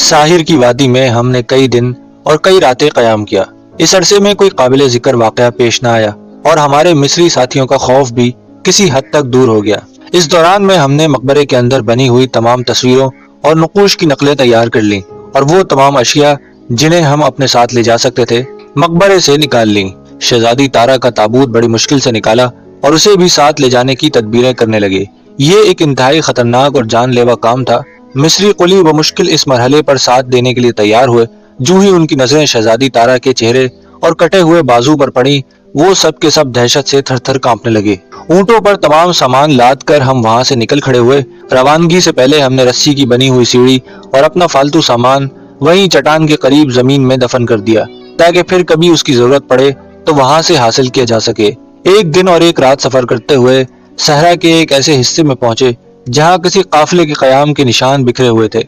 साहिर की वादी में हमने कई दिन और कई रातें कयाम किया। इस अरसे में कोई काबिल जिक्र वाकया पेश न आया और हमारे मिस्री साथियों का खौफ भी किसी हद तक दूर हो गया। इस दौरान में हमने मकबरे के अंदर बनी हुई तमाम तस्वीरों और नक़ूश की नकलें तैयार कर लीं और वो तमाम अशिया जिन्हें हम अपने साथ ले जा सकते थे मकबरे से निकाल लीं। शहजादी तारा का ताबूत बड़ी मुश्किल से निकाला और उसे भी साथ ले जाने की तदबीरें करने लगे। ये एक इंतहाई खतरनाक और जानलेवा काम था। मिस्री कुली व मुश्किल इस मरहले पर साथ देने के लिए तैयार हुए। जो ही उनकी नजरें शहजादी तारा के चेहरे और कटे हुए बाजू पर पड़ी, वो सब के सब दहशत से थर थर कांपने लगे। ऊंटों पर तमाम सामान लाद कर हम वहां से निकल खड़े हुए। रवानगी से पहले हमने रस्सी की बनी हुई सीढ़ी और अपना फालतू सामान वहीं चट्टान के करीब जमीन में दफन कर दिया, ताकि फिर कभी उसकी जरूरत पड़े तो वहां से हासिल किया जा सके। एक दिन और एक रात सफर करते हुए सहरा के एक ऐसे हिस्से में पहुंचे जहां किसी काफिले के कयाम के निशान बिखरे हुए थे,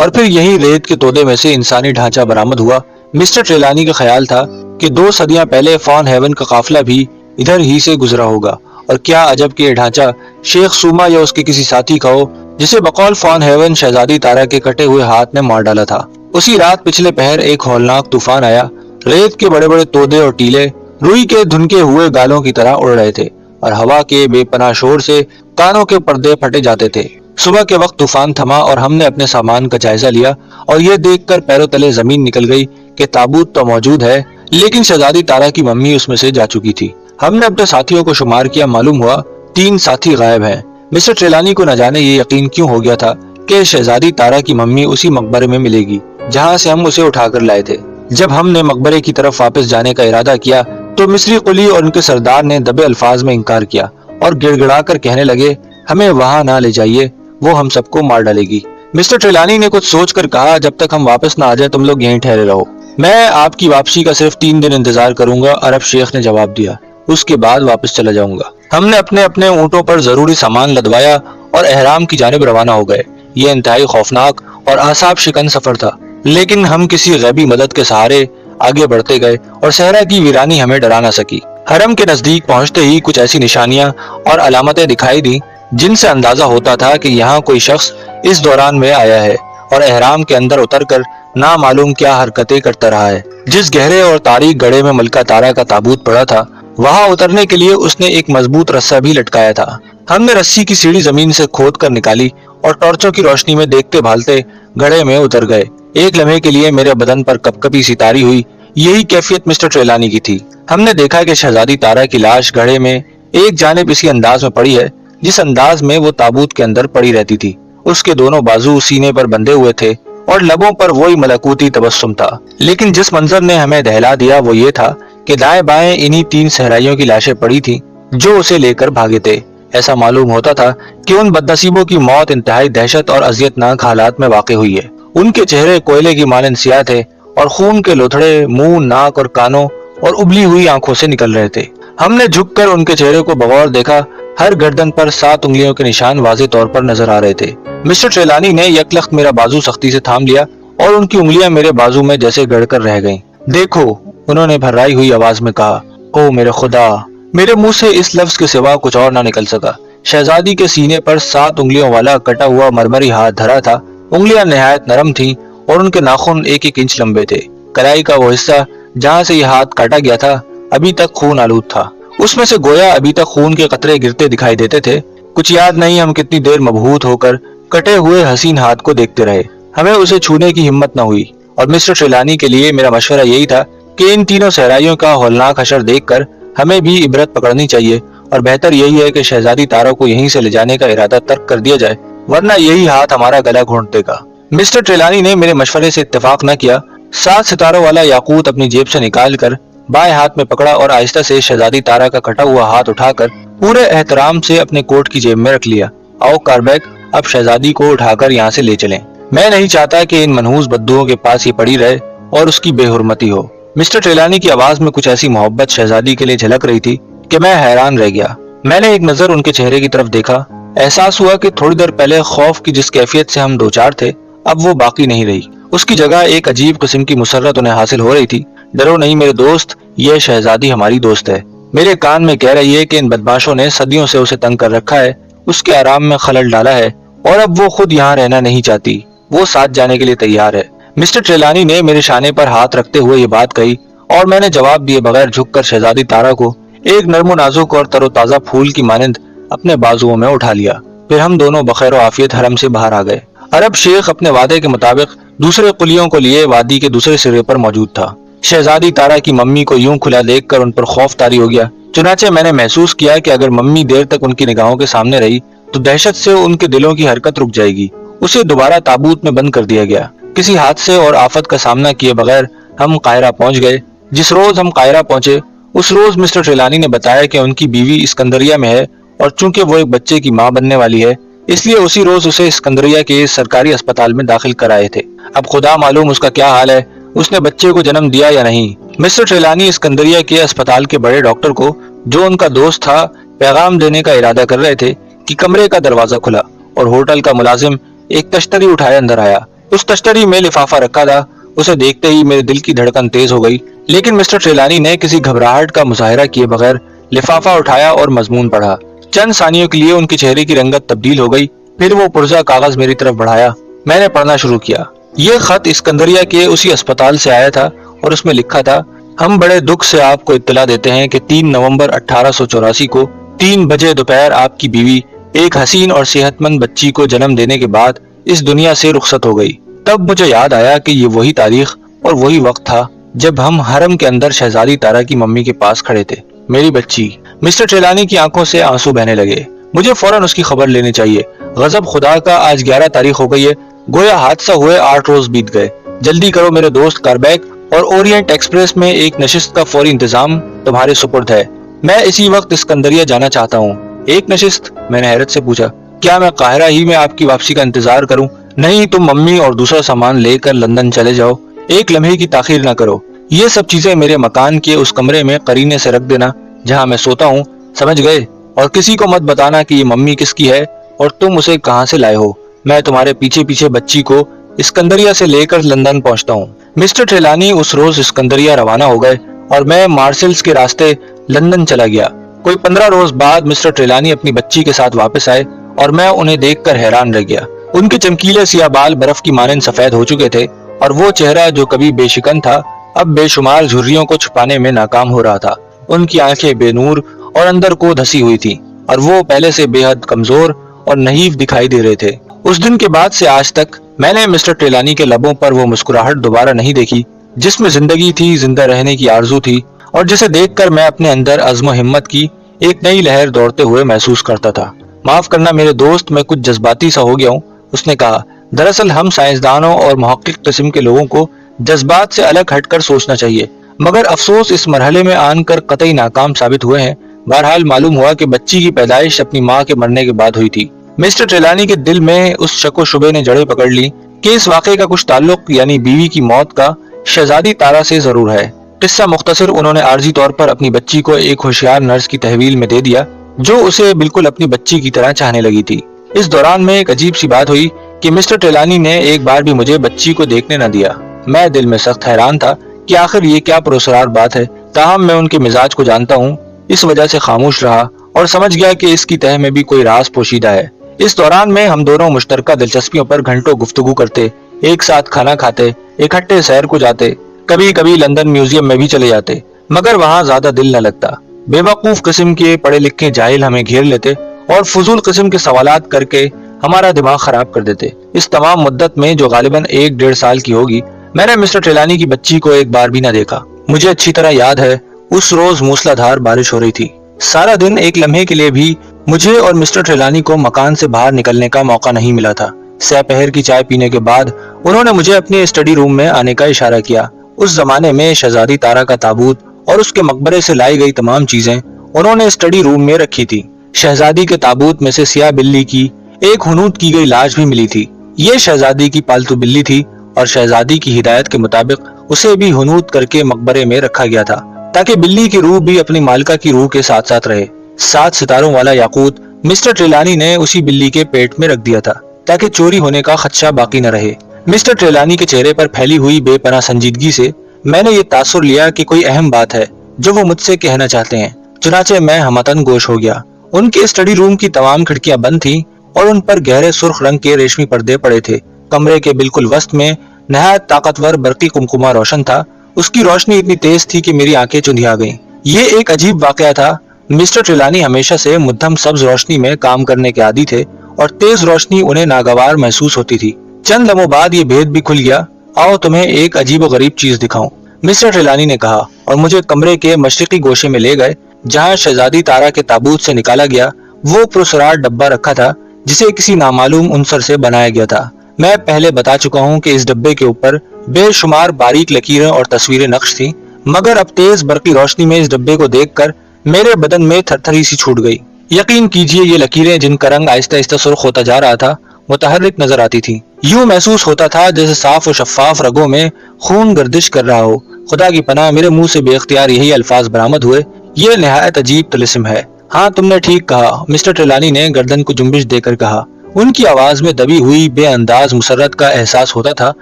और फिर यही रेत के तोदे में से इंसानी ढांचा बरामद हुआ। मिस्टर ट्रेलानी का ख्याल था कि 2 सदियां पहले फॉन हेवन का काफिला भी इधर ही से गुजरा होगा, और क्या अजब कि यह ढांचा शेख सूमा या उसके किसी साथी का हो जिसे बकौल फॉन हेवन शहजादी तारा के कटे हुए हाथ ने मार डाला था। उसी रात पिछले पहर एक हौलनाक तूफान आया। रेत के बड़े बड़े तोदे और टीले रुई के धुनके हुए गालों की तरह उड़ रहे थे और हवा के बेपनाह शोर से कानों के पर्दे फटे जाते थे। सुबह के वक्त तूफान थमा और हमने अपने सामान का जायजा लिया और यह देखकर पैरों तले जमीन निकल गई कि ताबूत तो मौजूद है, लेकिन शहजादी तारा की मम्मी उसमें से जा चुकी थी। हमने अपने साथियों को शुमार किया, मालूम हुआ 3 साथी गायब हैं। मिस्टर ट्रेलानी को न जाने ये यकीन क्यों हो गया था कि शहजादी तारा की मम्मी उसी मकबरे में मिलेगी जहाँ से हम उसे उठाकर लाए थे। जब हमने मकबरे की तरफ वापस जाने का इरादा किया तो मिस्री कुली और उनके सरदार ने दबे अल्फाज में इनकार किया और गिड़गिड़ा कर कहने लगे, हमें वहां ना ले जाइए, वो हम सबको मार डालेगी। मिस्टर ट्रेलानी ने कुछ सोच कर कहा, जब तक हम वापस ना आ जाए तुम लोग यहीं ठहरे रहो, मैं आपकी वापसी का सिर्फ 3 दिन इंतजार करूंगा। अरब शेख ने जवाब दिया, उसके बाद वापस चला जाऊंगा। हमने अपने अपने ऊंटों पर जरूरी सामान लदवाया और एहराम की जानिब रवाना हो गए। ये इंतहाई खौफनाक और आसाब शिकन सफर था, लेकिन हम किसी गैबी मदद के सहारे आगे बढ़ते गए और सहरा की वीरानी हमें डरा न सकी। हरम के नजदीक पहुंचते ही कुछ ऐसी निशानियां और अलामतें दिखाई दी जिनसे अंदाजा होता था कि यहाँ कोई शख्स इस दौरान में आया है और एहराम के अंदर उतरकर ना मालूम क्या हरकतें करता रहा है। जिस गहरे और तारीक गड्ढे में मलका तारा का ताबूत पड़ा था, वहां उतरने के लिए उसने एक मजबूत रस्सा भी लटकाया था। हमने रस्सी की सीढ़ी जमीन से खोद कर निकाली और टॉर्चों की रोशनी में देखते भालते गड्ढे में उतर गए। एक लम्हे के लिए मेरे बदन पर कपकपी सी तारी हुई। यही कैफियत मिस्टर ट्रेलानी की थी। हमने देखा कि शहजादी तारा की लाश गड्ढे में एक जानिब इसी अंदाज में पड़ी है जिस अंदाज में वो ताबूत के अंदर पड़ी रहती थी। उसके दोनों बाजू सीने पर बंधे हुए थे और लबों पर वही मलकूती तबस्सुम था। लेकिन जिस मंजर ने हमें दहला दिया वो ये था कि दाएं बाएं इन्हीं 3 सहराइयों की लाशें पड़ी थी जो उसे लेकर भागे थे। ऐसा मालूम होता था कि उन बदनसीबों की मौत इंतहाई दहशत और अजियतनाक हालात में वाक़ई हुई है। उनके चेहरे कोयले की मानंद सियाह थे और खून के लोथड़े मुंह, नाक और कानों और उबली हुई आंखों से निकल रहे थे। हमने झुककर उनके चेहरे को बगौर देखा। हर गर्दन पर 7 उंगलियों के निशान वाज़ेह तौर पर नजर आ रहे थे। मिस्टर ट्रेलानी ने यकलख्त मेरा बाजू सख्ती से थाम लिया और उनकी उंगलियां मेरे बाजू में जैसे गड़कर रह गईं। देखो, उन्होंने भर्राई हुई आवाज में कहा। ओ मेरे खुदा! मेरे मुंह से इस लफ्ज के सिवा कुछ और ना निकल सका। शहजादी के सीने पर 7 उंगलियों वाला कटा हुआ मरमरी हाथ धरा था। उंगलियां निहायत नरम थीं और उनके नाखून 1-1 इंच लंबे थे। कलाई का वो हिस्सा जहाँ से यह हाथ काटा गया था अभी तक खून आलूद था। उसमें से गोया अभी तक खून के कतरे गिरते दिखाई देते थे। कुछ याद नहीं हम कितनी देर मबहूत होकर कटे हुए हसीन हाथ को देखते रहे। हमें उसे छूने की हिम्मत न हुई और मिस्टर ट्रेलानी के लिए मेरा मशवरा यही था कि इन तीनों सहराइयों का हौलनाक हशर देखकर हमें भी इबरत पकड़नी चाहिए और बेहतर यही है कि शहजादी तारा को यहीं से ले जाने का इरादा तर्क कर दिया जाए, वरना यही हाथ हमारा गला घोंट देगा। मिस्टर ट्रेलानी ने मेरे मशवरे से इत्तेफाक न किया। 7 सितारों वाला याकूत अपनी जेब से निकाल कर बाएं हाथ में पकड़ा और आहिस्ता से शहजादी तारा का कटा हुआ हाथ उठाकर पूरे एहतराम से अपने कोट की जेब में रख लिया। आओ कारबैक, अब शहजादी को उठाकर यहाँ से ले चलें। मैं नहीं चाहता कि इन मनहूस बद्दुओं के पास ये पड़ी रहे और उसकी बेहुरमती हो। मिस्टर ट्रेलानी की आवाज में कुछ ऐसी मोहब्बत शहजादी के लिए झलक रही थी कि मैं हैरान रह गया। मैंने एक नजर उनके चेहरे की तरफ देखा। एहसास हुआ कि थोड़ी देर पहले खौफ की जिस कैफियत से हम 2-4 थे, अब वो बाकी नहीं रही। उसकी जगह एक अजीब किस्म की मुसर्रत उन्हें हासिल हो रही थी। डरो नहीं मेरे दोस्त, ये शहजादी हमारी दोस्त है। मेरे कान में कह रही है कि इन बदमाशों ने सदियों से उसे तंग कर रखा है, उसके आराम में खलल डाला है और अब वो खुद यहाँ रहना नहीं चाहती। वो साथ जाने के लिए तैयार है। مسٹر ٹریلانی نے میرے شانے پر ہاتھ رکھتے ہوئے یہ بات کہی اور میں نے جواب دیے بغیر جھک کر شہزادی تارا کو ایک نرم و نازک اور تر و تازہ پھول کی مانند اپنے بازوؤں میں اٹھا لیا۔ پھر ہم دونوں بخیر و عافیت حرم سے باہر آ گئے۔ عرب شیخ اپنے وعدے کے مطابق دوسرے قلیوں کو لیے وادی کے دوسرے سرے پر موجود تھا۔ شہزادی تارا کی ممی کو یوں کھلا دیکھ کر ان پر خوف طاری ہو گیا، چنانچہ میں نے محسوس کیا کہ اگر ممی دیر تک ان کی نگاہوں کے سامنے رہی تو دہشت سے ان کے دلوں کی حرکت رک جائے گی۔ اسے دوبارہ تابوت میں بند کر دیا گیا۔ کسی حادثے اور آفت کا سامنا کیے بغیر ہم قاہرہ پہنچ گئے۔ جس روز ہم قاہرہ پہنچے اس روز مسٹر ٹریلانی نے بتایا کہ ان کی بیوی اسکندریہ میں ہے اور چونکہ وہ ایک بچے کی ماں بننے والی ہے اس لیے اسی روز اسے اسکندریہ کے سرکاری اسپتال میں داخل کرائے تھے۔ اب خدا معلوم اس کا کیا حال ہے، اس نے بچے کو جنم دیا یا نہیں۔ مسٹر ٹریلانی اسکندریہ کے اسپتال کے بڑے ڈاکٹر کو جو ان کا دوست تھا پیغام دینے کا ارادہ کر رہے تھے کہ کمرے کا دروازہ کھلا اور ہوٹل کا ملازم ایک تشتری اٹھائے اندر آیا۔ اس تشتری میں لفافہ رکھا تھا۔ اسے دیکھتے ہی میرے دل کی دھڑکن تیز ہو گئی، لیکن مسٹر ٹریلانی نے کسی گھبراہٹ کا مظاہرہ کیے بغیر لفافہ اٹھایا اور مضمون پڑھا۔ چند ثانیوں کے لیے ان کے چہرے کی رنگت تبدیل ہو گئی، پھر وہ پرزہ کاغذ میری طرف بڑھایا۔ میں نے پڑھنا شروع کیا۔ یہ خط اسکندریہ کے اسی اسپتال سے آیا تھا اور اس میں لکھا تھا، ہم بڑے دکھ سے آپ کو اطلاع دیتے ہیں کہ 3 نومبر 1884 کو 3 بجے دوپہر آپ کی بیوی ایک حسین اور صحت مند بچی کو جنم دینے کے بعد اس دنیا سے رخصت ہو گئی۔ تب مجھے یاد آیا کہ یہ وہی تاریخ اور وہی وقت تھا جب ہم حرم کے اندر شہزادی تارا کی ممی کے پاس کھڑے تھے۔ میری بچی۔ مسٹر ٹریلانی کی آنکھوں سے آنسو بہنے لگے۔ مجھے فوراً اس کی خبر لینی چاہیے۔ غضب خدا کا، آج 11 تاریخ ہو گئی ہے، گویا حادثہ ہوئے 8 روز بیت گئے۔ جلدی کرو میرے دوست کاربیک اور اورینٹ ایکسپریس میں ایک نشست کا فوری انتظام تمہارے سپرد ہے۔ میں اسی وقت اسکندریہ جانا چاہتا ہوں۔ ایک نشست؟ میں نے حیرت سے پوچھا، کیا میں قاہرہ ہی میں آپ کی واپسی کا انتظار کروں؟ نہیں، تم ممی اور دوسرا سامان لے کر لندن چلے جاؤ، ایک لمحے کی تاخیر نہ کرو۔ یہ سب چیزیں میرے مکان کے اس کمرے میں قرینے سے رکھ دینا جہاں میں سوتا ہوں، سمجھ گئے؟ اور کسی کو مت بتانا کہ یہ ممی کس کی ہے اور تم اسے کہاں سے لائے ہو۔ میں تمہارے پیچھے پیچھے بچی کو اسکندریہ سے لے کر لندن پہنچتا ہوں۔ مسٹر ٹریلانی اس روز اسکندریہ روانہ ہو گئے اور میں مارسلز کے راستے لندن چلا گیا۔ کوئی 15 روز بعد مسٹر ٹریلانی اپنی بچی کے ساتھ واپس آئے اور میں انہیں دیکھ کر حیران رہ گیا۔ ان کے چمکیلے سیاہ بال برف کی مانند سفید ہو چکے تھے اور وہ چہرہ جو کبھی بے شکن تھا اب بے شمار جھریوں کو چھپانے میں ناکام ہو رہا تھا۔ ان کی آنکھیں بے نور اور اندر کو دھسی ہوئی تھی اور وہ پہلے سے بے حد کمزور اور نحیف دکھائی دے رہے تھے۔ اس دن کے بعد سے آج تک میں نے مسٹر ٹریلانی کے لبوں پر وہ مسکراہٹ دوبارہ نہیں دیکھی جس میں زندگی تھی، زندہ رہنے کی آرزو تھی اور جسے دیکھ کر میں اپنے اندر عزم و ہمت کی ایک نئی لہر دوڑتے ہوئے محسوس کرتا تھا۔ معاف کرنا میرے دوست، میں کچھ جذباتی سا ہو گیا ہوں، اس نے کہا۔ دراصل ہم سائنسدانوں اور محقق قسم کے لوگوں کو جذبات سے الگ ہٹ کر سوچنا چاہیے، مگر افسوس اس مرحلے میں آن کر قطعی ناکام ثابت ہوئے ہیں۔ بہرحال معلوم ہوا کہ بچی کی پیدائش اپنی ماں کے مرنے کے بعد ہوئی تھی۔ مسٹر ٹریلانی کے دل میں اس شک و شبے نے جڑیں پکڑ لی کہ اس واقعے کا کچھ تعلق یعنی بیوی کی موت کا شہزادی تارا سے ضرور ہے۔ قصہ مختصر، انہوں نے عارضی طور پر اپنی بچی کو ایک ہوشیار نرس کی تحویل میں دے دیا جو اسے بالکل اپنی بچی کی طرح چاہنے لگی تھی۔ اس دوران میں ایک عجیب سی بات ہوئی کہ مسٹر ٹریلانی نے ایک بار بھی مجھے بچی کو دیکھنے نہ دیا۔ میں دل میں سخت حیران تھا کہ آخر یہ کیا پراسرار بات ہے، تاہم میں ان کے مزاج کو جانتا ہوں، اس وجہ سے خاموش رہا اور سمجھ گیا کہ اس کی تہ میں بھی کوئی راز پوشیدہ ہے۔ اس دوران میں ہم دونوں مشترکہ دلچسپیوں پر گھنٹوں گفتگو کرتے، ایک ساتھ کھانا کھاتے، اکٹھے سیر کو جاتے، کبھی کبھی لندن میوزیم میں بھی چلے جاتے، مگر وہاں زیادہ دل نہ لگتا۔ بے وقوف قسم کے پڑھے لکھے جاہل ہمیں گھیر لیتے اور فضول قسم کے سوالات کر کے ہمارا دماغ خراب کر دیتے۔ اس تمام مدت میں جو غالباً 1-1.5 سال کی ہوگی، میں نے مسٹر ٹریلانی کی بچی کو ایک بار بھی نہ دیکھا۔ مجھے اچھی طرح یاد ہے اس روز موسلا دھار بارش ہو رہی تھی۔ سارا دن ایک لمحے کے لیے بھی مجھے اور مسٹر ٹریلانی کو مکان سے باہر نکلنے کا موقع نہیں ملا تھا۔ سہ پہر کی چائے پینے کے بعد انہوں نے مجھے اپنے اسٹڈی روم میں آنے کا اشارہ کیا۔ اس زمانے میں شہزادی تارا کا تابوت اور اس کے مقبرے سے لائی گئی تمام چیزیں انہوں نے اسٹڈی روم میں رکھی تھی۔ شہزادی کے تابوت میں سے سیاہ بلی کی ایک ہنوت کی گئی لاش بھی ملی تھی۔ یہ شہزادی کی پالتو بلی تھی اور شہزادی کی ہدایت کے مطابق اسے بھی ہنوت کر کے مقبرے میں رکھا گیا تھا تاکہ بلی کی روح بھی اپنی مالکہ کی روح کے ساتھ ساتھ رہے۔ 7 ستاروں والا یاقوت مسٹر ٹریلانی نے اسی بلی کے پیٹ میں رکھ دیا تھا تاکہ چوری ہونے کا خدشہ باقی نہ رہے۔ مسٹر ٹریلانی کے چہرے پر پھیلی ہوئی بے پناہ سنجیدگی سے میں نے یہ تاثر لیا کہ کوئی اہم بات ہے جو وہ مجھ سے کہنا چاہتے ہیں، چنانچہ میں ہمتن گوش ہو گیا۔ ان کے اسٹڈی روم کی تمام کھڑکیاں بند تھیں اور ان پر گہرے سرخ رنگ کے ریشمی پردے پڑے تھے۔ کمرے کے بالکل وسط میں नहायत ताकतवर बरकी कुमकुमा रोशन था। उसकी रोशनी इतनी तेज थी कि मेरी आंखें चुंधिया गईं। ये एक अजीब वाकया था। मिस्टर ट्रेलानी हमेशा से मध्यम सब्ज रोशनी में काम करने के आदी थे और तेज रोशनी उन्हें नागवार महसूस होती थी। चंद लम्हों बाद ये भेद भी खुल गया। आओ तुम्हें एक अजीब गरीब चीज दिखाऊं, मिस्टर ट्रेलानी ने कहा और मुझे कमरे के मशरिकी गोशे में ले गए जहां शहजादी तारा के ताबूत से निकाला गया वो पुरस्कार डब्बा रखा था जिसे किसी नामालूम उनसर से बनाया गया था। मैं पहले बता चुका हूँ कि इस डब्बे के ऊपर बेशुमार बारीक लकीरें और तस्वीरें नक्श थीं, मगर अब तेज बरकी रोशनी में इस डब्बे को देखकर मेरे बदन में थरथरी सी छूट गई। यकीन कीजिए ये लकीरें जिनका रंग आहिस्ता आहिस्ता सुर्ख होता जा रहा था मुतहर्रिक नजर आती थी। यूं महसूस होता था जैसे साफ और शफाफ रगों में खून गर्दिश कर रहा हो। खुदा की पनाह मेरे मुंह से बेख्तियार यही अल्फाज बरामद हुए, ये निहायत अजीब तिलिस्म है। हाँ तुमने ठीक कहा, मिस्टर ट्रेलानी ने गर्दन को जुम्बिश देकर कहा। उनकी आवाज में दबी हुई बेअंदाज मुसर्रत का एहसास होता था।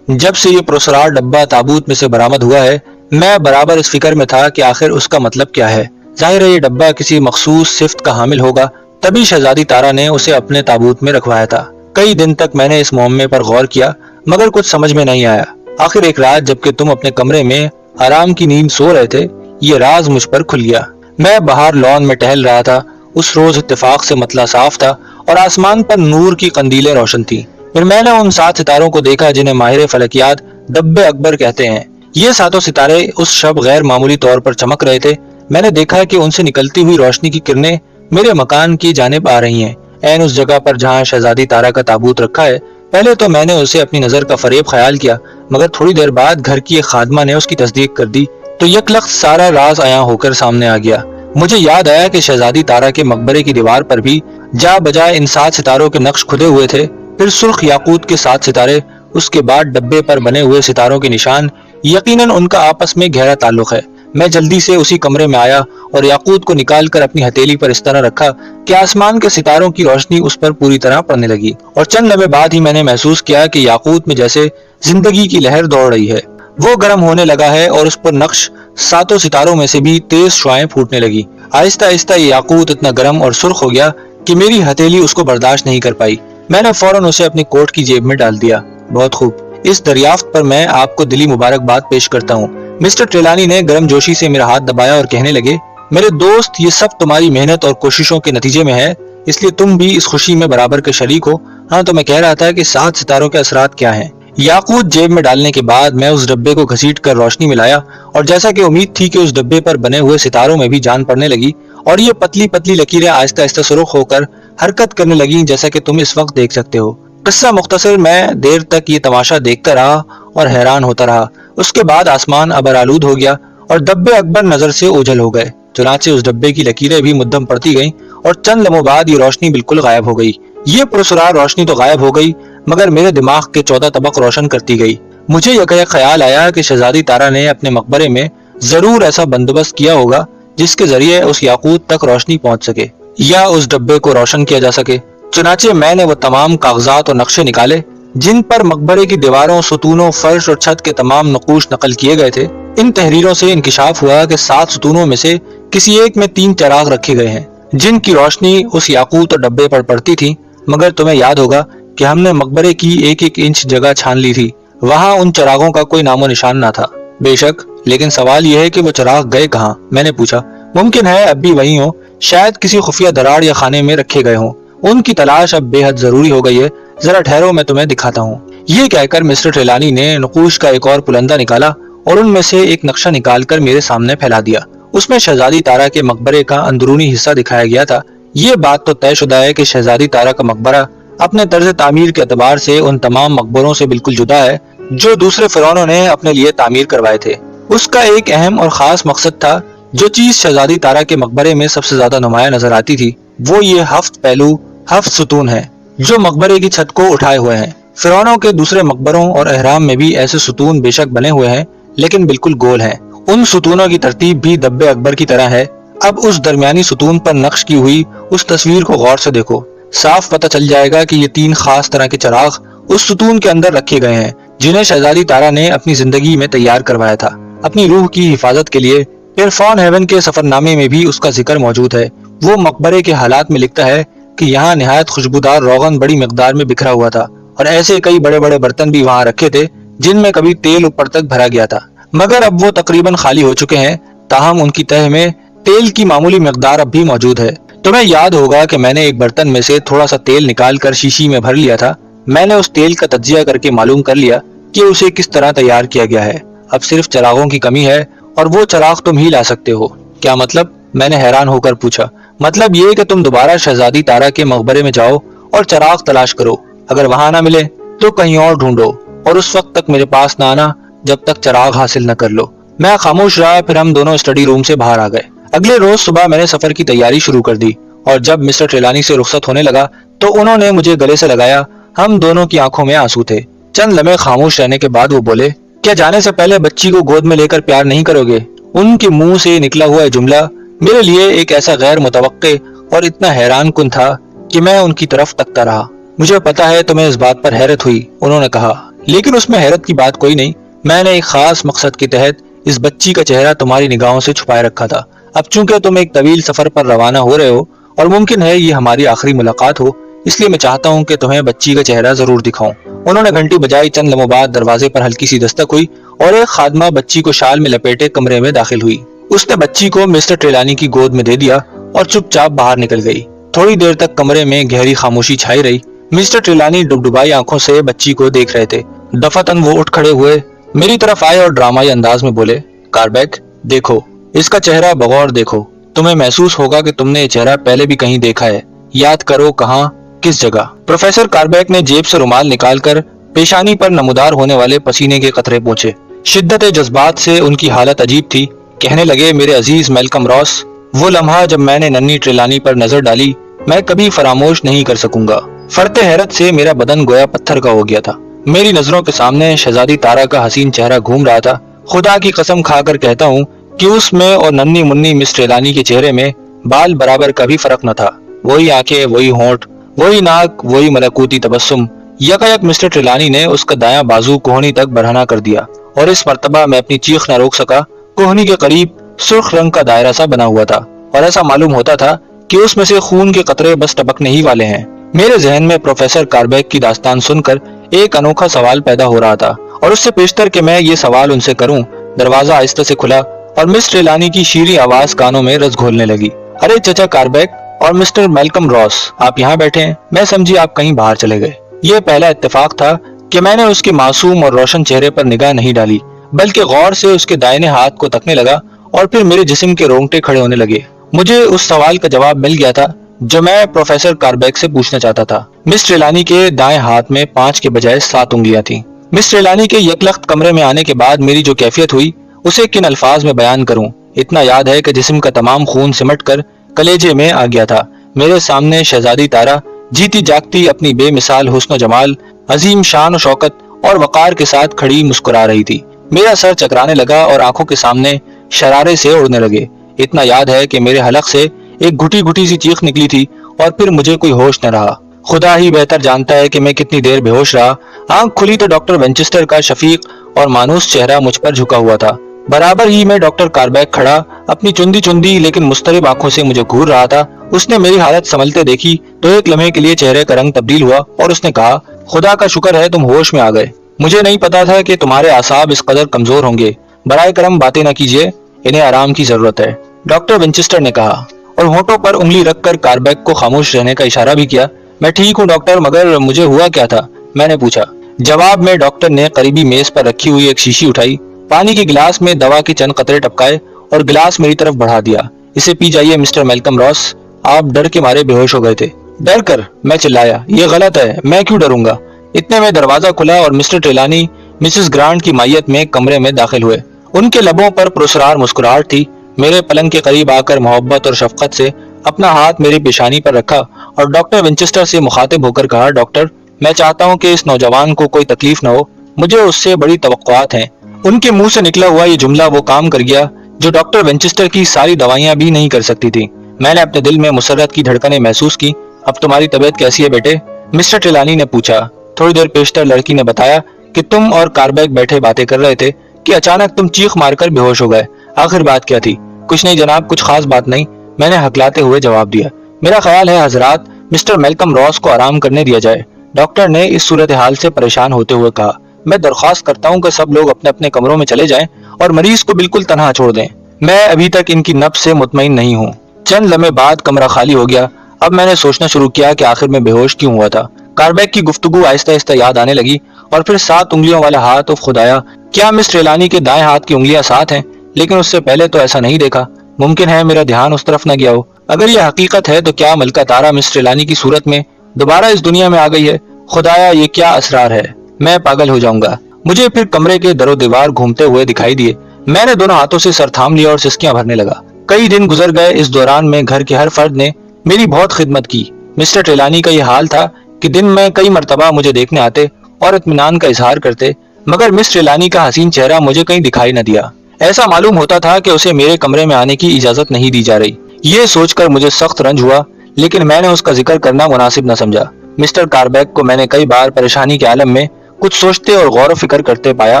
जब से ये पुरस्कार डब्बा ताबूत में से बरामद हुआ है मैं बराबर इस फिक्र में था कि आखिर उसका मतलब क्या है। जाहिर है ये डब्बा किसी मखसूस सिफ्त का हामिल होगा, तभी शहजादी तारा ने उसे अपने ताबूत में रखवाया था। कई दिन तक मैंने इस मुअम्मे पर गौर किया मगर कुछ समझ में नहीं आया। आखिर एक रात जबकि तुम अपने कमरे में आराम की नींद सो रहे थे ये राज मुझ पर खुल गया। मैं बाहर लॉन में टहल रहा था। उस रोज इत्तेफाक से मतला साफ था और आसमान पर नूर की कंदीलें रोशन थी। फिर मैंने उन 7 सितारों को देखा जिन्हें माहिर फलकियात डब्बे अकबर कहते हैं। ये 7 सितारे उस शब गैर मामूली तौर पर चमक रहे थे। मैंने देखा कि उनसे निकलती हुई रोशनी की किरणें मेरे मकान की जानिब आ रही हैं, ऐन उस जगह पर जहाँ शहजादी तारा का ताबूत रखा है। पहले तो मैंने उसे अपनी नजर का फरेब ख्याल किया, मगर थोड़ी देर बाद घर की एक खादमा ने उसकी तस्दीक कर दी तो यकलख्त सारा राज आया होकर सामने आ गया। मुझे याद आया कि शहजादी तारा के मकबरे की दीवार पर भी जा बजाय इन 7 सितारों के नक्श खुदे हुए थे। फिर सुर्ख याकूत के 7 सितारे, उसके बाद डब्बे पर बने हुए सितारों के निशान। यकीनन उनका आपस में गहरा ताल्लुक है। मैं जल्दी से उसी कमरे में आया और याकूत को निकालकर अपनी हथेली पर इस तरह रखा कि आसमान के सितारों की रोशनी उस पर पूरी तरह पड़ने लगी और चंद लम्हे बाद ही मैंने महसूस किया कि याकूत में जैसे जिंदगी की लहर दौड़ रही है। वो गर्म होने लगा है और उस पर नक्श 7 सितारों में से भी तेज शुआएं फूटने लगी। आहिस्ता आहिस्ता ये याकूत इतना गर्म और सुर्ख हो गया कि मेरी हथेली उसको बर्दाश्त नहीं कर पाई। मैंने फौरन उसे अपनी कोट की जेब में डाल दिया। बहुत खूब, इस दरियाफ्त पर मैं आपको दिली मुबारकबाद पेश करता हूँ। मिस्टर ट्रेलानी ने गर्मजोशी से मेरा हाथ दबाया और कहने लगे, मेरे दोस्त ये सब तुम्हारी मेहनत और कोशिशों के नतीजे में है, इसलिए तुम भी इस खुशी में बराबर के शरीक हो। हाँ तो मैं कह रहा था कि 7 सितारों के असरात क्या हैं। याकूत जेब में डालने के बाद मैं उस डब्बे को घसीट कर रोशनी में लाया और जैसा कि उम्मीद थी कि उस डब्बे पर बने हुए सितारों में भी जान पड़ने लगी और ये पतली पतली लकीरें आहिस्ता आहिस्ता सुर्ख होकर हरकत करने लगी जैसा कि तुम इस वक्त देख सकते हो। किस्सा मुख्तसर, मैं देर तक ये तमाशा देखता रहा और हैरान होता रहा। उसके बाद आसमान अबर आलूद हो गया और डब्बे अकबर नजर से ओझल हो गए। चुनाचे उस डब्बे की लकीरें भी मुद्दम पड़ती गईं और चंद लम्हों बाद ये रोशनी बिल्कुल गायब हो गई। ये पुरस्कार रोशनी तो गायब हो गई मगर मेरे दिमाग के 14 तबक रोशन करती गई। मुझे यह ख्याल आया कि शहजादी तारा ने अपने मकबरे में जरूर ऐसा बंदोबस्त किया होगा जिसके जरिए उस याकूत तक रोशनी पहुंच सके या उस डब्बे को रोशन किया जा सके। चुनाचे मैंने वो तमाम कागजात और नक्शे निकाले जिन पर मकबरे की दीवारों, सुतूनों, फर्श और छत के तमाम नकूश नकल किए गए थे। इन तहरीरों से इंकिशाफ हुआ कि 7 सुतूनों में से किसी एक में 3 चिराग रखे गए हैं जिनकी रोशनी उस याकूत और डब्बे पर पड़ती थी। मगर तुम्हें याद होगा कि हमने मकबरे की एक एक इंच जगह छान ली थी, वहाँ उन चिरागों का कोई नामो निशान ना था। बेशक, लेकिन सवाल यह है कि वो चिराग गए कहाँ? मैंने पूछा। मुमकिन है अब भी वही हो, शायद किसी खुफिया दरार या खाने में रखे गए हों। उनकी तलाश अब बेहद जरूरी हो गई है। जरा ठहरो, मैं तुम्हें दिखाता हूँ। ये कहकर मिस्टर ट्रेलानी ने नकूश का एक और पुलंदा निकाला और उनमें से एक नक्शा निकालकर मेरे सामने फैला दिया। उसमें शहजादी तारा के मकबरे का अंदरूनी हिस्सा दिखाया गया था। ये बात तो तयशुदा है कि शहजादी तारा का मकबरा अपने तर्ज तामीर के एतबार से उन तमाम मकबरों से बिल्कुल जुदा है जो दूसरे फिरौनों ने अपने लिए तामीर करवाए थे। उसका एक अहम और खास मकसद था। जो चीज शहजादी तारा के मकबरे में सबसे ज्यादा नुमाया नजर आती थी वो ये हफ्त पहलू, हफ्त सुतून है जो मकबरे की छत को उठाए हुए हैं। फिरौनों के दूसरे मकबरों और अहराम में भी ऐसे सुतून बेशक बने हुए हैं लेकिन बिल्कुल गोल हैं। उन सुतूनों की तरतीब भी डब्बे अकबर की तरह है। अब उस दरमियानी सुतून पर नक्श की हुई उस तस्वीर को गौर से देखो। साफ पता चल जाएगा कि ये 3 खास तरह के चिराग उस सुतून के अंदर रखे गए हैं जिन्हें शहजादी तारा ने अपनी जिंदगी में तैयार करवाया था अपनी रूह की हिफाजत के लिए। इरफान हेवन के सफरनामे में भी उसका जिक्र मौजूद है। वो मकबरे के हालात में लिखता है कि यहाँ निहायत खुशबूदार रोगन बड़ी मिकदार में बिखरा हुआ था और ऐसे कई बड़े बड़े बर्तन भी वहाँ रखे थे جن میں کبھی تیل اوپر تک بھرا گیا تھا، مگر اب وہ تقریباً خالی ہو چکے ہیں، تاہم ان کی تہہ میں تیل کی معمولی مقدار اب بھی موجود ہے۔ تمہیں یاد ہوگا کہ میں نے ایک برتن میں سے تھوڑا سا تیل نکال کر شیشی میں بھر لیا تھا۔ میں نے اس تیل کا تجزیہ کر کے معلوم کر لیا کہ اسے کس طرح تیار کیا گیا ہے۔ اب صرف چراغوں کی کمی ہے، اور وہ چراغ تم ہی لا سکتے ہو۔ کیا مطلب؟ میں نے حیران ہو کر پوچھا۔ مطلب یہ کہ تم دوبارہ شہزادی تارا کے مقبرے میں جاؤ اور چراغ تلاش کرو، اگر وہاں نہ ملے تو کہیں اور ڈھونڈو، اور اس وقت تک میرے پاس نہ آنا جب تک چراغ حاصل نہ کر لو۔ میں خاموش رہا، پھر ہم دونوں اسٹڈی روم سے باہر آ گئے۔ اگلے روز صبح میں نے سفر کی تیاری شروع کر دی، اور جب مسٹر ٹریلانی سے رخصت ہونے لگا تو انہوں نے مجھے گلے سے لگایا۔ ہم دونوں کی آنکھوں میں آنسو تھے۔ چند لمحے خاموش رہنے کے بعد وہ بولے، کیا جانے سے پہلے بچی کو گود میں لے کر پیار نہیں کرو گے؟ ان کے منہ سے نکلا ہوا جملہ میرے لیے ایک ایسا غیر متوقع اور اتنا حیران کن تھا کہ میں ان کی طرف تکتا رہا۔ مجھے پتا ہے تمہیں اس بات پر حیرت ہوئی، انہوں نے کہا، لیکن اس میں حیرت کی بات کوئی نہیں۔ میں نے ایک خاص مقصد کے تحت اس بچی کا چہرہ تمہاری نگاہوں سے چھپائے رکھا تھا۔ اب چونکہ تم ایک طویل سفر پر روانہ ہو رہے ہو اور ممکن ہے یہ ہماری آخری ملاقات ہو، اس لیے میں چاہتا ہوں کہ تمہیں بچی کا چہرہ ضرور دکھاؤں۔ انہوں نے گھنٹی بجائی۔ چند لمحوں بعد دروازے پر ہلکی سی دستک ہوئی اور ایک خادمہ بچی کو شال میں لپیٹے کمرے میں داخل ہوئی۔ اس نے بچی کو مسٹر ٹریلانی کی گود میں دے دیا اور چپ چاپ باہر نکل گئی۔ تھوڑی دیر تک کمرے میں گہری خاموشی چھائی رہی۔ مسٹر ٹریلانی ڈبڈبائی آنکھوں سے بچی کو دیکھ رہے تھے۔ دفعتاً وہ اٹھ کھڑے ہوئے، میری طرف آئے اور ڈرامائی انداز میں بولے، کاربیک دیکھو، اس کا چہرہ بغور دیکھو۔ تمہیں محسوس ہوگا کہ تم نے یہ چہرہ پہلے بھی کہیں دیکھا ہے۔ یاد کرو کہاں، کس جگہ۔ پروفیسر کاربیک نے جیب سے رومال نکال کر پیشانی پر نمودار ہونے والے پسینے کے قطرے پوچھے۔ شدت جذبات سے ان کی حالت عجیب تھی۔ کہنے لگے، میرے عزیز میلکم راس، وہ لمحہ جب میں نے ننھی ٹریلانی پر نظر ڈالی میں کبھی فراموش نہیں کر سکوں گا۔ فرط حیرت سے میرا بدن گویا پتھر کا ہو گیا تھا۔ میری نظروں کے سامنے شہزادی تارا کا حسین چہرہ گھوم رہا تھا۔ خدا کی قسم کھا کر کہتا ہوں کہ اس میں اور ننھی منی مس ٹریلانی کے چہرے میں بال برابر کا بھی فرق نہ تھا۔ وہی آنکھیں، وہی ہونٹ، وہی ناک، وہی ملکوتی تبسم۔ یکایک مسٹر ٹریلانی نے اس کا دایاں بازو کوہنی تک برہنہ کر دیا، اور اس مرتبہ میں اپنی چیخ نہ روک سکا۔ کوہنی کے قریب سرخ رنگ کا دائرہ سا بنا ہوا تھا، اور ایسا معلوم ہوتا تھا کہ اس میں سے خون کے قطرے بس ٹپکنے ہی والے ہیں۔ میرے ذہن میں پروفیسر کاربیک کی داستان سن کر ایک انوکھا سوال پیدا ہو رہا تھا، اور اس سے پیشتر کہ میں یہ سوال ان سے کروں، دروازہ آہستہ سے کھلا اور مس ٹریلانی کی شیریں آواز کانوں میں رس گھولنے لگی۔ ارے چچا کاربیک اور مسٹر میلکم راس، آپ یہاں بیٹھے ہیں؟ میں سمجھی آپ کہیں باہر چلے گئے۔ یہ پہلا اتفاق تھا کہ میں نے اس کے معصوم اور روشن چہرے پر نگاہ نہیں ڈالی، بلکہ غور سے اس کے دائنے ہاتھ کو تکنے لگا، اور پھر میرے جسم کے رونگٹے کھڑے ہونے لگے۔ مجھے اس سوال کا جواب مل گیا تھا جو میں پروفیسر کاربیک سے پوچھنا چاہتا تھا۔ مس ٹریلانی کے دائیں ہاتھ میں 5 کے بجائے 7 انگلیاں تھیں۔ مس ٹریلانی کے یکلخت کمرے میں آنے کے بعد میری جو کیفیت ہوئی اسے کن الفاظ میں بیان کروں؟ اتنا یاد ہے کہ جسم کا تمام خون سمٹ کر کلیجے میں آ گیا تھا۔ میرے سامنے شہزادی تارا جیتی جاگتی اپنی بے مثال حسن و جمال، عظیم شان و شوکت اور وقار کے ساتھ کھڑی مسکرا رہی تھی۔ میرا سر چکرانے لگا اور آنکھوں کے سامنے شرارے سے اڑنے لگے۔ اتنا یاد ہے کہ میرے حلق سے ایک گھٹی گھٹی سی چیخ نکلی تھی، اور پھر مجھے کوئی ہوش نہ رہا۔ خدا ہی بہتر جانتا ہے کہ میں کتنی دیر بے ہوش رہا۔ آنکھ کھلی تو ڈاکٹر وینچسٹر کا شفیق اور مانوس چہرہ مجھ پر جھکا ہوا تھا۔ برابر ہی میں ڈاکٹر کاربیک کھڑا اپنی چندی چندی لیکن مضطرب آنکھوں سے مجھے گھور رہا تھا۔ اس نے میری حالت سنبھلتے دیکھی تو ایک لمحے کے لیے چہرے کا رنگ تبدیل ہوا، اور اس نے کہا، خدا کا شکر ہے تم ہوش میں آ گئے۔ مجھے نہیں پتا تھا کہ تمہارے اعصاب اس قدر کمزور ہوں گے۔ برائے کرم باتیں نہ کیجیے، انہیں آرام کی ضرورت ہے، ڈاکٹر وینچسٹر نے کہا، اور ہونٹوں پر انگلی رکھ کر کاربیک کو خاموش رہنے کا اشارہ بھی کیا۔ میں ٹھیک ہوں ڈاکٹر، مگر مجھے ہوا کیا تھا؟ میں نے پوچھا۔ جواب میں ڈاکٹر نے قریبی میز پر رکھی ہوئی ایک شیشی اٹھائی، پانی کے گلاس میں دوا کے چند قطرے ٹپکائے اور گلاس میری طرف بڑھا دیا۔ اسے پی جائیے مسٹر میلکم راس، آپ ڈر کے مارے بے ہوش ہو گئے تھے۔ ڈر کر؟ میں چلایا، یہ غلط ہے، میں کیوں ڈروں گا؟ اتنے میں دروازہ کھلا اور مسٹر ٹریلانی مسز گرانٹ کی مائیت میں کمرے میں داخل ہوئے۔ ان کے لبوں پر پرسرار مسکراہٹ تھی۔ میرے پلنگ کے قریب آ کر محبت اور شفقت سے اپنا ہاتھ میری پیشانی پر رکھا اور ڈاکٹر وینچسٹر سے مخاطب ہو کر کہا، ڈاکٹر، میں چاہتا ہوں کہ اس نوجوان کو کوئی تکلیف نہ ہو، مجھے اس سے بڑی توقعات ہیں۔ ان کے منہ سے نکلا ہوا یہ جملہ وہ کام کر گیا جو ڈاکٹر وینچسٹر کی ساری دوائیاں بھی نہیں کر سکتی تھی۔ میں نے اپنے دل میں مسرت کی دھڑکنیں محسوس کی۔ اب تمہاری طبیعت کیسی ہے بیٹے؟ مسٹر ٹریلانی نے پوچھا۔ تھوڑی دیر پیشتر لڑکی نے بتایا کہ تم اور کاربیک بیٹھے باتیں کر رہے تھے کہ اچانک تم چیخ مار کر بے ہوش ہو گئے۔ آخر بات کیا تھی؟ کچھ نہیں جناب، کچھ خاص بات نہیں، میں نے ہکلاتے ہوئے جواب دیا۔ میرا خیال ہے حضرات مسٹر میلکم راس کو آرام کرنے دیا جائے، ڈاکٹر نے اس صورتحال سے پریشان ہوتے ہوئے کہا۔ मैं दरख्वास्त करता हूँ कि सब लोग अपने अपने कमरों में चले जाएं और मरीज को बिल्कुल तनहा छोड़ दें। मैं अभी तक इनकी नब्ज से मुतमईन नहीं हूँ। चंद लम्हे बाद कमरा खाली हो गया। अब मैंने सोचना शुरू किया कि आखिर में बेहोश क्यों हुआ था। कारबैग की गुफ्तगू आहिस्ता आहिस्ता याद आने लगी और फिर 7 उंगलियों वाला हाथ। उफ खुदाया, क्या मिस ट्रेलानी के दाएं हाथ की उंगलियां 7 हैं? लेकिन उससे पहले तो ऐसा नहीं देखा। मुमकिन है मेरा ध्यान उस तरफ न गया हो। अगर यह हकीकत है तो क्या मलका तारा मिस ट्रेलानी की सूरत में दोबारा इस दुनिया में आ गई है? खुदाया, ये क्या असरार है? मैं पागल हो जाऊंगा। मुझे फिर कमरे के दरो दीवार घूमते हुए दिखाई दिए। मैंने दोनों हाथों से सर थाम लिया और सिसकियां भरने लगा। कई दिन गुजर गए। इस दौरान में घर के हर फर्द ने मेरी बहुत खिदमत की। मिस्टर ट्रेलानी का यह हाल था कि दिन में कई मरतबा मुझे देखने आते और इत्मीनान का इजहार करते, मगर मिस ट्रेलानी का हसीन चेहरा मुझे कहीं दिखाई न दिया। ऐसा मालूम होता था कि उसे मेरे कमरे में आने की इजाजत नहीं दी जा रही। ये सोचकर मुझे सख्त रंज हुआ, लेकिन मैंने उसका जिक्र करना मुनासिब न समझा। मिस्टर कारबैग को मैंने कई बार परेशानी के आलम में कुछ सोचते और गौर फिक्र करते पाया,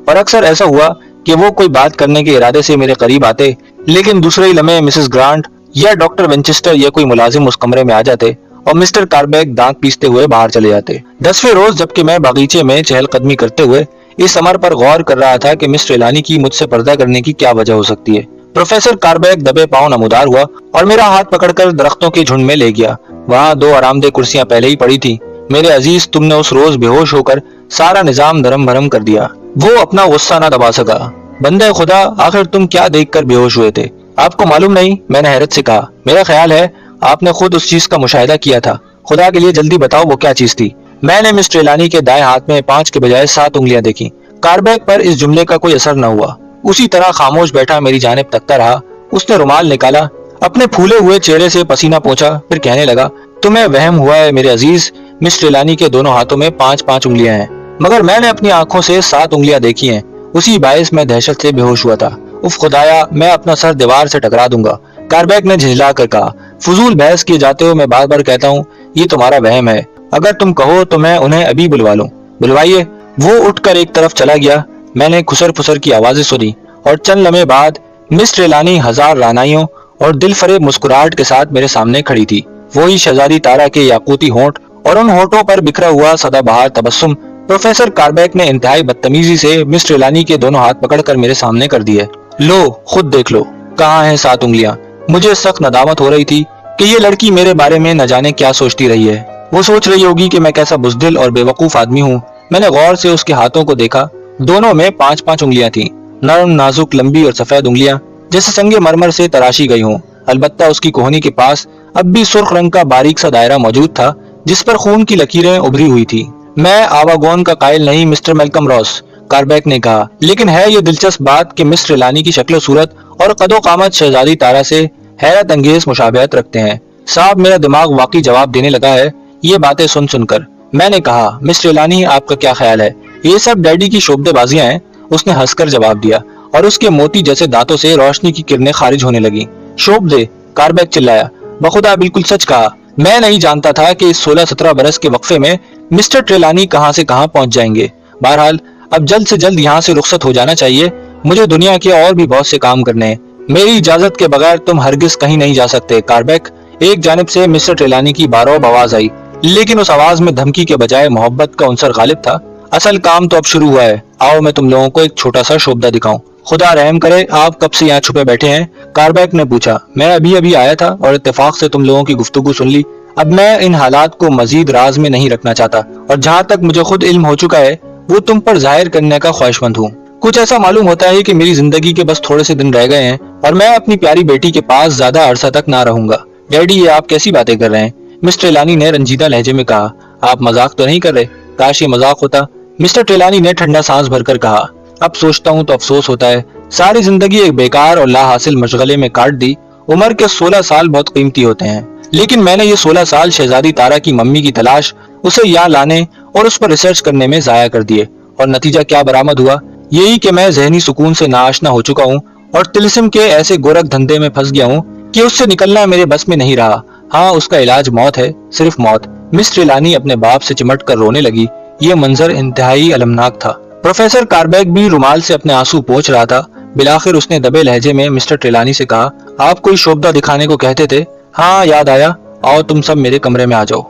और अक्सर ऐसा हुआ कि वो कोई बात करने के इरादे से मेरे करीब आते, लेकिन दूसरे ही लम्हे मिसेस ग्रांट या डॉक्टर विंचेस्टर या कोई मुलाजिम उस कमरे में आ जाते और मिस्टर कारबैग दांत पीसते हुए बाहर चले जाते। 10वें रोज जबकि मैं बागीचे में चहलकदमी करते हुए इस अमर पर गौर कर रहा था कि मिस ट्रेलानी की मुझसे पर्दा करने की क्या वजह हो सकती है, प्रोफेसर कारबैग दबे पांव नमूदार हुआ और मेरा हाथ पकड़कर दरख्तों के झुंड में ले गया। वहाँ 2 आरामदेह कुर्सियां पहले ही पड़ी थी। मेरे अजीज, तुमने उस रोज बेहोश होकर सारा निजाम धर्म भरम कर दिया। वो अपना गुस्सा न दबा सका। बंदे खुदा, आखिर तुम क्या देखकर बेहोश हुए थे? आपको मालूम नहीं? मैंने हैरत से कहा। मेरा ख्याल है आपने खुद उस चीज का मुशाहिदा किया था। खुदा के लिए जल्दी बताओ वो क्या चीज थी। मैंने मिस ट्रेलानी के दाएं हाथ में 5 के बजाय 7 उंगलियां देखी। कारबैग पर इस जुमले का कोई असर न हुआ। उसी तरह खामोश बैठा मेरी जानिब तकता रहा। उसने रुमाल निकाला, अपने फूले हुए चेहरे से पसीना पोंछा, फिर कहने लगा, तुम्हें वहम हुआ है मेरे अजीज। मिस ट्रेलानी के दोनों हाथों में 5-5 उंगलियां हैं, मगर मैंने अपनी आंखों से 7 उंगलियां देखी हैं। उसी बायस मैं दहशत से बेहोश हुआ था। उफ खुदाया, मैं अपना सर दीवार से टकरा दूंगा। कारबैग ने झिझला कर कहा, फजूल बहस किए जाते हो। मैं बार बार कहता हूँ ये तुम्हारा वहम है। अगर तुम कहो तो मैं उन्हें अभी बुलवा लूं। बुलवाइए। वो उठकर एक तरफ चला गया। मैंने खुसर फुसर की आवाजें सुनी और चंद लम्हे बाद मिस ट्रेलानी हजार रानाइयों और दिल फरेब मुस्कुराहट के साथ मेरे सामने खड़ी थी। वही शहजादी तारा के याकूती होंठ और उन होठों पर बिखरा हुआ सदाबहार तबस्सुम। प्रोफेसर कारबैग ने इंतहाई बदतमीजी से मिस ट्रेलानी के दोनों हाथ पकड़कर मेरे सामने कर दिए। लो, खुद देख लो, कहाँ हैं 7 उंगलियां? मुझे सख्त नदामत हो रही थी कि ये लड़की मेरे बारे में न जाने क्या सोचती रही है। वो सोच रही होगी कि मैं कैसा बुज़दिल और बेवकूफ आदमी हूँ। मैंने गौर से उसके हाथों को देखा। दोनों में 5-5 उंगलियां थीं, नरम, नाजुक, लंबी और सफेद उंगलियां, जैसे संगे मरमर से तराशी गई हों। अलबत्ता उसकी कोहनी के पास अब भी सुर्ख रंग का बारीक सा दायरा मौजूद था, जिस पर खून की लकीरें उभरी हुई थी। मैं आवागोन का कायल नहीं मिस्टर मैल्कम रॉस, कारबैग ने कहा, लेकिन है ये दिलचस्प बात कि मिस ट्रेलानी की शक्ल सूरत और कदो कामत शहजादी तारा से हैरत अंगेज मुशाबहत रखते हैं। साहब, मेरा दिमाग वाकई जवाब देने लगा है ये बातें सुन सुनकर। मैंने कहा, मिस ट्रेलानी, आपका क्या ख्याल है? ये सब डैडी की शोबदेबाजियां हैं। उसने हंसकर जवाब दिया और उसके मोती जैसे दांतों से रोशनी की किरणें खारिज होने लगी। शोबदे, कारबैग चिल्लाया। बखुदा बिल्कुल सच कहा। मैं नहीं जानता था कि इस 16-17 बरस के वक्फे में मिस्टर ट्रेलानी कहां से कहां पहुंच जाएंगे। बहरहाल अब जल्द से जल्द यहाँ से रुखसत हो जाना चाहिए। मुझे दुनिया के और भी बहुत से काम करने हैं। मेरी इजाजत के बगैर तुम हरगिज कहीं नहीं जा सकते। कारबैग, एक जानिब से मिस्टर ट्रेलानी की बारोब आवाज आई, लेकिन उस आवाज में धमकी के बजाय मोहब्बत का उनसर गालिब था। असल काम तो अब शुरू हुआ है। आओ मैं तुम लोगों को एक छोटा सा शोबदा दिखाऊं। खुदा रहम करे, आप कब से यहाँ छुपे बैठे हैं? कारबैग ने पूछा। मैं अभी अभी आया था और इत्तेफाक से तुम लोगों की गुफ्तगू सुन ली। अब मैं इन हालात को मजीद राज में नहीं रखना चाहता, और जहाँ तक मुझे खुद इल्म हो चुका है वो तुम पर जाहिर करने का ख्वाहिशमंद हूँ। कुछ ऐसा मालूम होता है कि मेरी जिंदगी के बस थोड़े से दिन रह गए हैं और मैं अपनी प्यारी बेटी के पास ज्यादा अरसा तक ना रहूंगा। डैडी, ये आप कैसी बातें कर रहे हैं? मिस ट्रेलानी ने रंजीदा लहजे में कहा। आप मजाक तो नहीं कर रहे? काश ये मजाक होता। मिस्टर ट्रेलानी ने ठंडा सांस भरकर कहा। अब सोचता हूँ तो अफसोस होता है। सारी जिंदगी एक बेकार और लाहासिल मशगले में काट दी। उम्र के 16 साल बहुत कीमती होते हैं, लेकिन मैंने ये 16 साल शहजादी तारा की मम्मी की तलाश, उसे यहाँ लाने और उस पर रिसर्च करने में जाया कर दिए। और नतीजा क्या बरामद हुआ? यही कि मैं जहनी सुकून से नाआशना हो चुका हूँ और तिलिस्म के ऐसे गोरख धंधे में फंस गया हूँ कि उससे निकलना मेरे बस में नहीं रहा। हाँ, उसका इलाज मौत है, सिर्फ मौत। मिस ट्रेलानी अपने बाप से चिमट कर रोने लगी। ये मंजर इंतहाई अलमनाक था। प्रोफेसर कारबैग भी रुमाल से अपने आंसू पोंछ रहा था। बिलाखिर उसने दबे लहजे में मिस्टर ट्रेलानी से कहा, आप कोई शोबदा दिखाने को कहते थे? हाँ, याद आया। आओ तुम सब मेरे कमरे में आ जाओ।